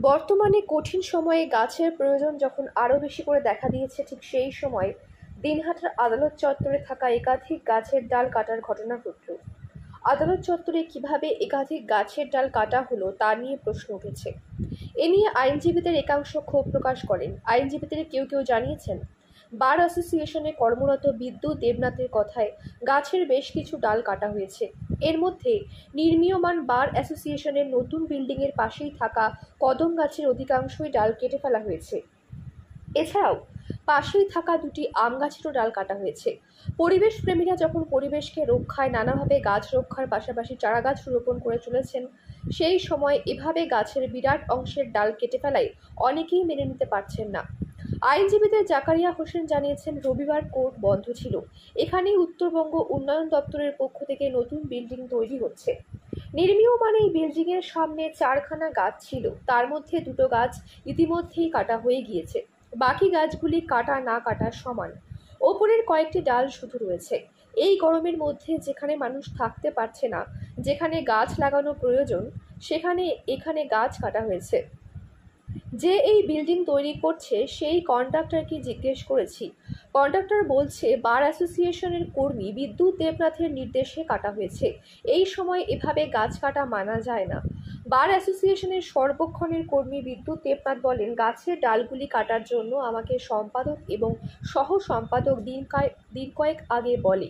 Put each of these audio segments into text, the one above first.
বর্তমানে কঠিন সময়ে গাছের প্রয়োজন যখন আরও বেশি করে দেখা দিয়েছে, ঠিক সেই সময় দিনহাটার আদালত চত্বরে থাকা একাধিক গাছের ডাল কাটার ঘটনা ঘটল। আদালত চত্বরে কিভাবে একাধিক গাছের ডাল কাটা হলো তা নিয়ে প্রশ্ন উঠেছে। এ নিয়ে আইনজীবীদের একাংশ ক্ষোভ প্রকাশ করেন। আইনজীবীদের কেউ কেউ জানিয়েছেন, বার অ্যাসোসিয়েশনে কর্মরত বিদ্যুৎ দেবনাথের কথায় গাছের বেশ কিছু ডাল কাটা হয়েছে। এর মধ্যে নির্মীয়মান বার অ্যাসোসিয়েশনের নতুন বিল্ডিংয়ের পাশেই থাকা কদম গাছের অধিকাংশই ডাল কেটে ফেলা হয়েছে। এছাড়াও পাশেই থাকা দুটি আম গাছেরও ডাল কাটা হয়েছে। পরিবেশ প্রেমীরা যখন পরিবেশকে রক্ষায় নানাভাবে গাছ রক্ষার পাশাপাশি চারা গাছ রোপণ করে চলেছেন, সেই সময় এভাবে গাছের বিরাট অংশের ডাল কেটে ফেলায় অনেকেই মেনে নিতে পারছেন না। আইনজীবীদের জাকারিয়া হোসেন জানিয়েছেন, রবিবার কোর্ট বন্ধ ছিল। এখানেই উত্তরবঙ্গ উন্নয়ন দপ্তরের পক্ষ থেকে নতুন বিল্ডিং তৈরি হচ্ছে। নির্মীয়মান এই বিল্ডিংয়ের সামনে 4খানা গাছ ছিল, তার মধ্যে 2টো গাছ ইতিমধ্যেই কাটা হয়ে গিয়েছে। বাকি গাছগুলি কাটা না কাটা সমান। ওপরের কয়েকটি ডাল শুধু রয়েছে। এই গরমের মধ্যে যেখানে মানুষ থাকতে পারছে না, যেখানে গাছ লাগানো প্রয়োজন, এখানে গাছ কাটা হয়েছে। যে এই বিল্ডিং তৈরি করছে সেই কন্ট্রাক্টরকে জিজ্ঞেস করেছি। কন্ট্রাক্টর বলছে, বার অ্যাসোসিয়েশনের কর্মী বিদ্যুৎ দেবনাথের নির্দেশে কাটা হয়েছে। এই সময় এভাবে গাছ কাটা মানা যায় না। বার অ্যাসোসিয়েশনের সর্বক্ষণের কর্মী বিদ্যুৎ দেবনাথ বলেন, গাছের ডালগুলি কাটার জন্য আমাকে সম্পাদক এবং সহ সম্পাদক দিন কয়েক আগে বলে।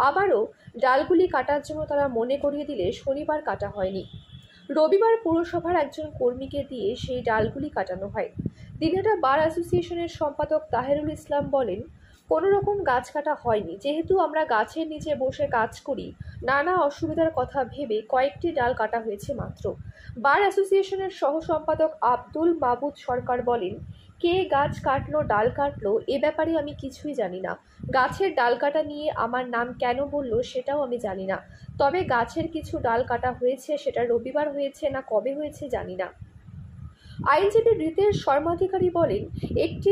আবারও ডালগুলি কাটার জন্য তারা মনে করিয়ে দিলে শনিবার কাটা হয়নি। রবিবার পুরসভার একজন কর্মীকে দিয়ে সেই ডালগুলি কাটানো হয়। দিনহাটা বার অ্যাসোসিয়েশনের সম্পাদক তাহেরুল ইসলাম বলেন, কোনো রকম গাছ কাটা হয়নি। যেহেতু আমরা গাছের নিচে বসে কাজ করি, নানা অসুবিধার কথা ভেবে কয়েকটি ডাল কাটা হয়েছে মাত্র। বার অ্যাসোসিয়েশনের সহ সম্পাদক আব্দুল মাবুদ সরকার বলেন, কে গাছ কাটলো, ডাল কাটলো, এ ব্যাপারে আমি কিছুই জানি না। গাছের ডাল কাটা নিয়ে আমার নাম কেন বললো সেটাও আমি জানি না। তবে গাছের কিছু ডাল কাটা হয়েছে, সেটা রবিবার হয়েছে না কবে হয়েছে জানি না। আইনজীবী রিতেশ শর্মাধিকারী বলেন, একটি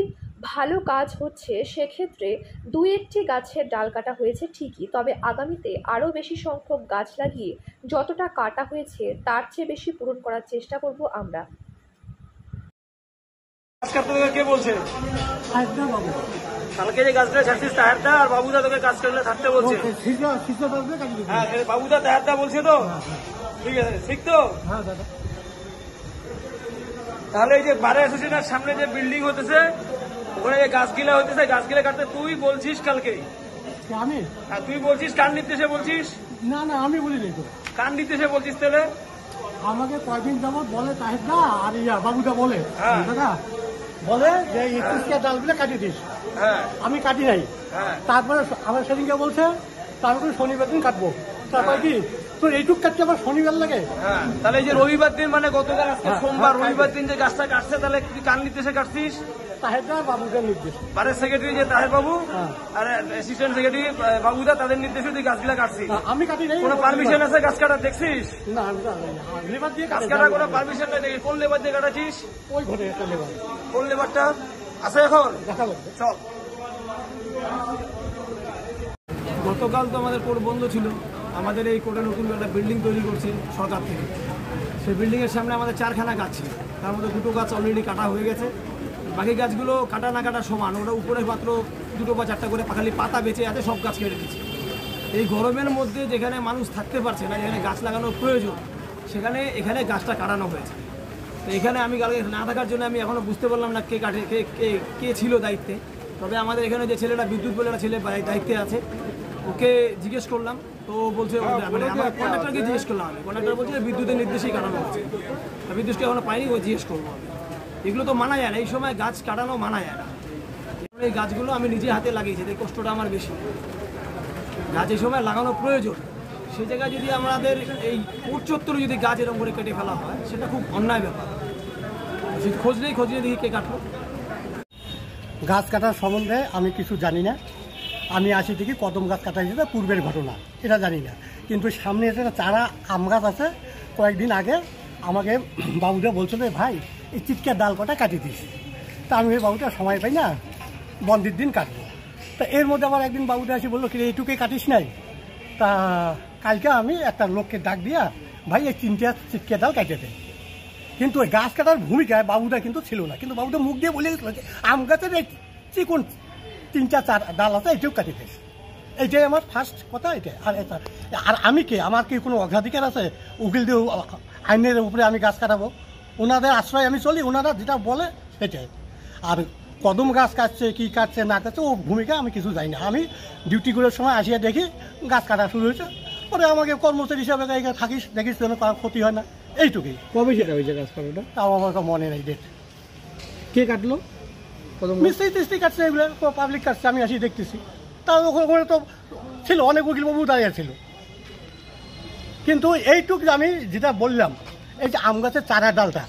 ভালো কাজ হচ্ছে, সেক্ষেত্রে 2-1টি গাছের ডাল কাটা হয়েছে ঠিকই, তবে আগামীতে আরও বেশি সংখ্যক গাছ লাগিয়ে যতটা কাটা হয়েছে তার চেয়ে বেশি পূরণ করার চেষ্টা করব আমরা। কে বলছে? কালকে যে গাছটা ছাড়ছিস তাহেরদা আর বাবুদা তোকে কাজ করলে থাকতে বলছে। হ্যাঁ, বাবুদা তাহেরদা বলছে তো? ঠিক আছে, ঠিক তো? তাহলে এই যে বার অ্যাসোসিয়েশনের সামনে যে বিল্ডিং হতেছে, ওখানে যে গাছগুলা হতেছে, গাছগুলা কাটতে তুই বলছিস কালকে? আমি? হ্যাঁ, তুই বলছিস। কার নির্দেশে বলছিস? না না, আমি বলিনি তো। কার নির্দেশে বলছিস তাহলে? আমাকে কয়েকদিন যাবত বলে তাহেরদা আর বাবুদা বলে, হ্যাঁ, বলে যে 21 ডালগুলো কাটিয়ে দিস। হ্যাঁ, আমি কাটি নাই। হ্যাঁ, তারপরে আমার সেদিনকে বলছে তারপরে শনিবার দিন কাটবো। তারপরে কি তোর এইটুক কাটতে আবার শনিবার লাগে? হ্যাঁ। তাহলে এই যে রবিবার দিন, মানে গতকাল আজকে সোমবার, রবিবার দিন যে গাছটা কাটছে, তাহলে তুই কার নির্দেশে কাটছিস? তাহেরদা বাবুদার নির্দেশ। বারের সেক্রেটারি যে তাহের বাবু আর অ্যাসিস্ট্যান্ট সেক্রেটারি বাবুদা, তাদের নির্দেশে তুই গাছগুলা কাটছিস। আমি কাটি নাই। কোনো পারমিশন আছে গাছ কাটা দেখছিস? না, লেবার দিয়ে গাছ কাটা কোনো পারমিশন নেই। কোন লেবার দিয়ে কাটাছিস? ওই ঘরে একটা লেবার। কোন লেবারটা আছে এখন? দেখা যাবে। চল। গতকাল তো আমাদের কোর্ট বন্ধ ছিল। আমাদের এই কোর্টে নতুন একটা বিল্ডিং তৈরি করছে সরকার থেকে। সেই বিল্ডিংয়ের সামনে আমাদের 4খানা গাছ ছিল, তার মধ্যে 2টো গাছ অলরেডি কাটা হয়ে গেছে। বাকি গাছগুলো কাটা না কাটা সমান। ওটা উপরে মাত্র 2টো বা 4টা করে খালি পাতা বেঁচে আছে, সব গাছ কেটে দিচ্ছে। এই গরমের মধ্যে যেখানে মানুষ থাকতে পারছে না, যেখানে গাছ লাগানোর প্রয়োজন, এখানে গাছটা কাটানো হয়েছে। তো এখানে আমি কালকে না থাকার জন্য আমি এখনও বুঝতে পারলাম না কে ছিল দায়িত্বে। তবে আমাদের এখানে যে ছেলেটা বিদ্যুৎ বলে একটা ছেলে দায়িত্বে আছে, ওকে জিজ্ঞেস করলাম। তো বলছে, মানে আমার কন্ট্রাক্টরকে জিজ্ঞেস করলাম। আমি কন্ট্রাক্টর বলছে বিদ্যুতের নির্দেশেই কাটানো হচ্ছে। বিদ্যুৎকে এখনো পাইনি, ও জিজ্ঞেস করবো আমি। এগুলো তো মানা যায় না, এই সময় গাছ কাটানো মানা যায় না। এই গাছগুলো আমি নিজে হাতে লাগিয়েছি, এই কষ্টটা আমার বেশি। গাছ এই সময় লাগানো প্রয়োজন, সেই জায়গায় যদি আমাদের এই কোর্ট চত্বরে যদি গাছ এরকম করে কেটে ফেলা হয়, সেটা খুব অন্যায় ব্যাপার। খোঁজ নিয়ে দেখি কে কাটলো। গাছ কাটার সম্বন্ধে আমি কিছু জানি না। আমি আসি থেকে কদম গাছ কাটা হয়েছে, পূর্বের ঘটনা, এটা জানি না। কিন্তু সামনে একটা চারা আম গাছ আছে, কয়েকদিন আগে আমাকে বাবুটা বলছিল, ভাই এই চিটকার ডাল কটা কাটিয়ে দিস। তা আমি ওই বাবুটা সময় পাই না, বন্ধের দিন কাটবো। তা এর মধ্যে আমার একদিন বাবুটা এসে বললো, কি এইটুকুই কাটিস নাই? তা কালকে আমি একটা লোককে ডাক দিয়া, ভাই এই 3টে চিটকে ডাল কাটিয়ে দেয়। কিন্তু ওই গাছ কাটার ভূমিকায় বাবুদা কিন্তু ছিল না, কিন্তু বাবুদা মুখ দিয়ে বলে গেছিল যে আম গাছের এই চিকন 3-4 ডাল আছে এইটাও কাটি দিস। এইটাই আমার ফার্স্ট কথা। এটা আর আমি কি, আমার কি কোনো অগ্রাধিকার আছে উকিল দিয়ে আইনের উপরে আমি গাছ কাটাবো? ওনাদের আশ্রয় আমি চলি, ওনারা যেটা বলে সেটাই। আর কদম গাছ কাটছে কি কাটছে না কাটছে ও ভূমিকা আমি কিছু জানি না। আমি ডিউটি করার সময় আসিয়া দেখি গাছ কাটা শুরু হয়েছে, পরে আমাকে কর্মচারী হিসাবে থাকিস, দেখিস যেন কারো ক্ষতি হয় না, এইটুকুই। কবে সেটা হয়েছে গাছ কাটাটা? তাও আমার তো মনে নেই ডেট। কে কাটলো? মিস্ত্রি টিস্ত্রি কাটছে, এগুলো পাবলিক কাটছে, আমি আসি দেখতেছি। তাও ওখানে তো ছিল অনেক উকিলবাবু দাঁড়িয়ে ছিল। কিন্তু এইটুকু আমি যেটা বললাম, এই যে আম গাছের চারা ডালটা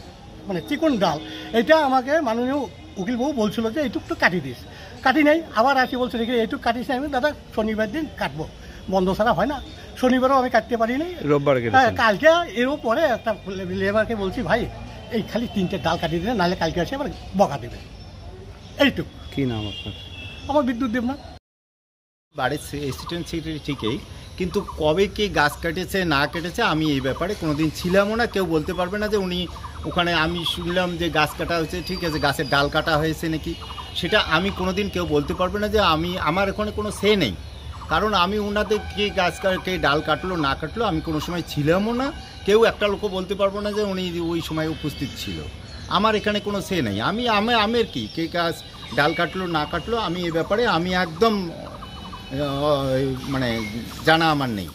মানে চিকন ডাল, এটা আমাকে মাননীয় উকিলবাবু বলছিল যে এইটুক তো কাটি দিস, কাটি নাই। আবার আসি বলছে দেখি এইটুক কাটিস না, আমি দাদা শনিবার দিন কাটবো, বন্ধ ছাড়া হয় না। শনিবারও আমি কাটতে পারি নাই, রোববার কালকে এরও পরে একটা লেবারকে বলছি ভাই এই খালি 3টে ডাল কাটিয়ে দিলে, নাহলে কালকে আসে আবার বকা দেবে। এইটুক। কি নাম আপনার? আমার বিদ্যুৎ দেবনাথ। বাড়ির অ্যাসিস্ট্যান্ট সেক্রেটারি ঠিকই, কিন্তু কবে কে গাছ কেটেছে না কেটেছে আমি এই ব্যাপারে কোনোদিন ছিলামও না। কেউ বলতে পারবে না যে উনি ওখানে, আমি শুনলাম যে গাছ কাটা হয়েছে, ঠিক আছে, গাছের ডাল কাটা হয়েছে নাকি, সেটা আমি কোনোদিন কেউ বলতে পারবে না যে আমার এখানে কোনো সে নেই। কারণ আমি ওনাদের কে কে ডাল কাটলো না কাটলো আমি কোনো সময় ছিলামও না। কেউ একটা লোকও বলতে পারবো না যে উনি ওই সময় উপস্থিত ছিল। আমার এখানে কোনো সে নেই। আমের কি কে গাছ ডাল কাটলো না কাটলো আমি এই ব্যাপারে আমি একদম মানে জানা আমার নেই।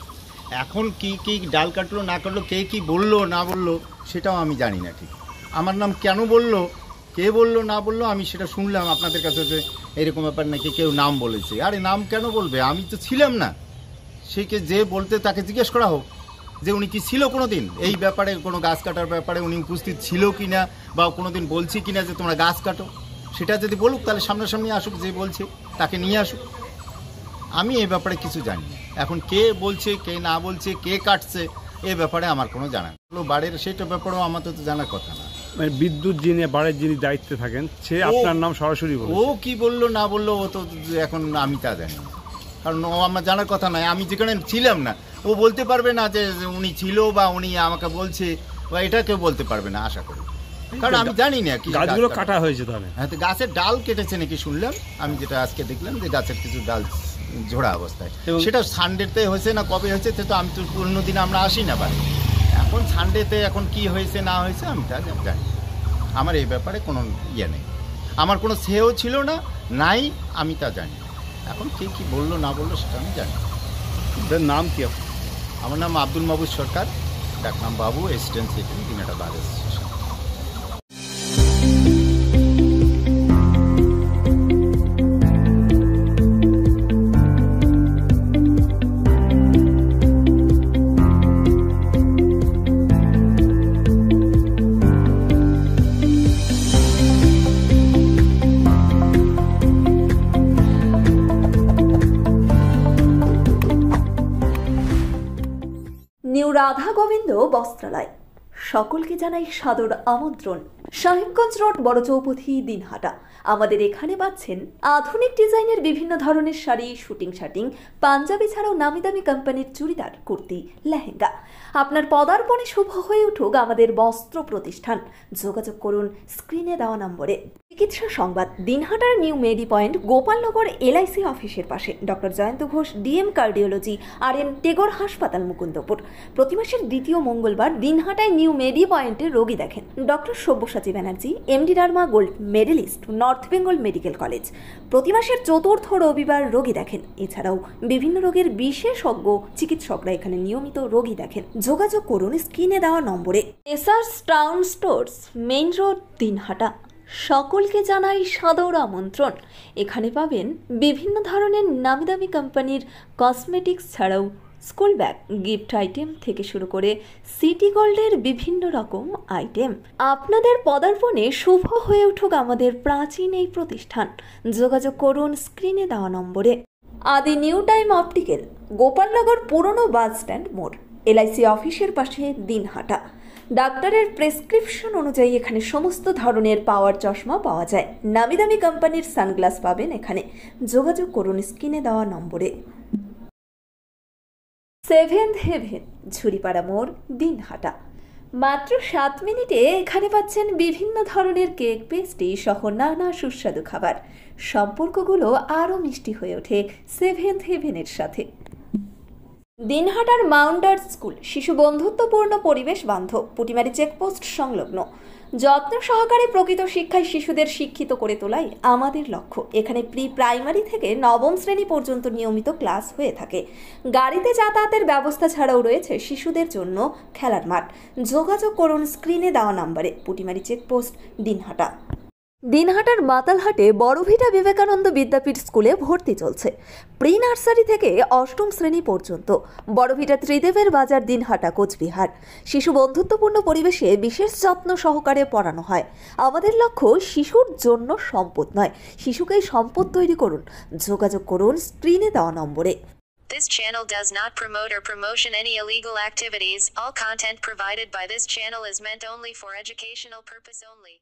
এখন কি ডাল কাটলো না কাটলো, কে কি বললো না বললো সেটাও আমি জানি না। ঠিক আমার নাম কেন বললো, কে বললো না বললো, আমি সেটা শুনলাম আপনাদের কাছে যে এরকম ব্যাপার নাকি কেউ নাম বলেছে। আরে নাম কেন বলবে, আমি তো ছিলাম না। সেকে যে বলতে তাকে জিজ্ঞেস করা হোক যে উনি কি ছিল কোনো দিন এই ব্যাপারে, কোনো গাছ কাটার ব্যাপারে উনি উপস্থিত ছিল কি না, বা কোনো দিন বলছি কি না যে তোমরা গাছ কাটো, সেটা যদি বলুক তাহলে সামনাসামনি আসুক, যে বলছে তাকে নিয়ে আসুক। আমি এই ব্যাপারে কিছু জানি না। এখন কে বলছে কে না বলছে কে কাটছে এ ব্যাপারে আমার কোনো জানা নেই। বাড়ির সেটা ব্যাপারেও আমার তো জানার কথা না। মানে বিদ্যুৎ যিনি বাড়ির যিনি দায়িত্বে থাকেন সে আপনার নাম সরাসরি বলে, ও কি বললো না বললো ও তো এখন আমি তা জানি না, কারণ ও আমার জানার কথা নয়। আমি যেখানে ছিলাম না ও বলতে পারবে না যে উনি ছিল বা উনি আমাকে বলছে, বা এটা কেউ বলতে পারবে না আশা করি, কারণ আমি জানি না কি গাছগুলো কাটা হয়েছে। তাহলে হ্যাঁ, তো গাছের ডাল কেটেছে নাকি শুনলাম, আমি যেটা আজকে দেখলাম যে গাছের কিছু ডাল ঝোড়া অবস্থায়, সেটা সানডেতে হয়েছে না কবে হয়েছে তো আমি তো পুরনো দিনে আমরা আসি না বাড়ি। এখন সানডেতে এখন কি হয়েছে না হয়েছে আমি তা জানি। আমার এই ব্যাপারে কোনো ইয়ে নেই, আমার কোনো সেও ছিল না, নাই, আমি তা জানি। এখন কে কি বললো না বললো সেটা আমি জানি। নাম কি? আমার নাম আব্দুল মাহবুব সরকার, ডাকনাম বাবু, অ্যাসিস্ট্যান্ট সেক্রেটারি, দিনাটা বাজার স্টেশন। নিউ রাধা গোবিন্দ বস্ত্রালয় সকলকে জানাই সাদর আমন্ত্রণ। সাহেবগঞ্জ রোড, বড় চৌপথি, দিনহাটা। আমাদের এখানে পাচ্ছেন আধুনিক ডিজাইনের বিভিন্ন ধরনের শাড়ি, শুটিং শার্টিং, পাঞ্জাবি ছাড়াও নামি দামি কোম্পানির চুড়িদার, কুর্তি, লেহেঙ্গা। আপনার পদার্পণে শুভ হয়ে উঠুক আমাদের বস্ত্র প্রতিষ্ঠান। যোগাযোগ করুন স্ক্রিনে দেওয়া নম্বরে। চিকিৎসা সংবাদ। দিনহাটার নিউ মেডি পয়েন্ট, গোপালনগর এলআইসি অফিসের পাশে। Doctor Jayanta Ghosh, DM cardiology, RN Tagore হাসপাতাল, মুকুন্দপুর। প্রতি মাসের দ্বিতীয় মঙ্গলবার দিনহাটায় নিউ মেডি পয়েন্টে রোগী দেখেন doctor Sabyasachi Banerjee, MD derma gold medalist, North Bengal Medical College. প্রতি মাসের চতুর্থ রবিবার রোগী দেখেন। এছাড়াও বিভিন্ন রোগের বিশেষজ্ঞ চিকিৎসকরা এখানে নিয়মিত রোগী দেখেন। যোগাযোগ করুন স্ক্রিনে দেওয়া নম্বরে। এসার্স town stores, main road, Dinhata. সকলকে জানাই সাদর আমন্ত্রণ। এখানে পাবেন বিভিন্ন ধরনের নামি দামি কোম্পানির কসমেটিক্স ছাড়াও স্কুল ব্যাগ, গিফট আইটেম থেকে শুরু করে সিটি গোল্ডের বিভিন্ন রকম আইটেম। আপনাদের পদার্পণে শুভ হয়ে উঠুক আমাদের প্রাচীন এই প্রতিষ্ঠান। যোগাযোগ করুন স্ক্রিনে দেওয়া নম্বরে। আদি নিউ টাইম অপটিক্যাল, গোপালনগর পুরনো বাস স্ট্যান্ড মোড়, LIC অফিসের পাশে, দিনহাটা। ডাক্তারের প্রেসক্রিপশন অনুযায়ী এখানে সমস্ত ধরনের পাওয়ার চশমা পাওয়া যায়। নামি দামি কোম্পানির সানগ্লাস পাবেন এখানে। যোগাযোগ করুন স্ক্রিনে দেওয়া নম্বরে। সেভেন্থ হেভেন, ঝুরিপাড়া মোড়, দিনহাটা। মাত্র 7 মিনিটে এখানে পাচ্ছেন বিভিন্ন ধরনের কেক, পেস্ট্রি সহ নানা সুস্বাদু খাবার। সম্পর্কগুলো আরও মিষ্টি হয়ে ওঠে সেভেন্থ হেভেনের সাথে। দিনহাটার মাউন্ট আর্ট স্কুল শিশু বন্ধুত্বপূর্ণ, পরিবেশ বান্ধব, পুটিমারি চেকপোস্ট সংলগ্ন। যত্ন সহকারে প্রকৃত শিক্ষায় শিশুদের শিক্ষিত করে তোলাই আমাদের লক্ষ্য। এখানে প্রি প্রাইমারি থেকে নবম শ্রেণী পর্যন্ত নিয়মিত ক্লাস হয়ে থাকে। গাড়িতে যাতায়াতের ব্যবস্থা ছাড়াও রয়েছে শিশুদের জন্য খেলার মাঠ। যোগাযোগ করুন স্ক্রিনে দেওয়া নম্বরে। পুটিমারি চেকপোস্ট, দিনহাটা। দিনহাটার মাতালহাটে বড়ভিটা বিবেকানন্দ বিদ্যাপীঠ স্কুলে ভর্তি চলছে। প্রি নার্সারি থেকে অষ্টম শ্রেণী পর্যন্ত। বড়ভিটা ত্রিদেবের বাজার, দিনহাটা, কোচবিহার। শিশু বন্ধুত্বপূর্ণ পরিবেশে বিশেষ যত্ন সহকারে পড়ানো হয়। আমাদের লক্ষ্য শিশুর জন্য সম্পদ নয়, শিশুকেই সম্পদ তৈরি করুন। যোগাযোগ করুন স্ক্রিনে দেওয়া নম্বরে। This channel does not promote or promotion any illegal activities. All content provided by this channel is meant only for educational purpose only.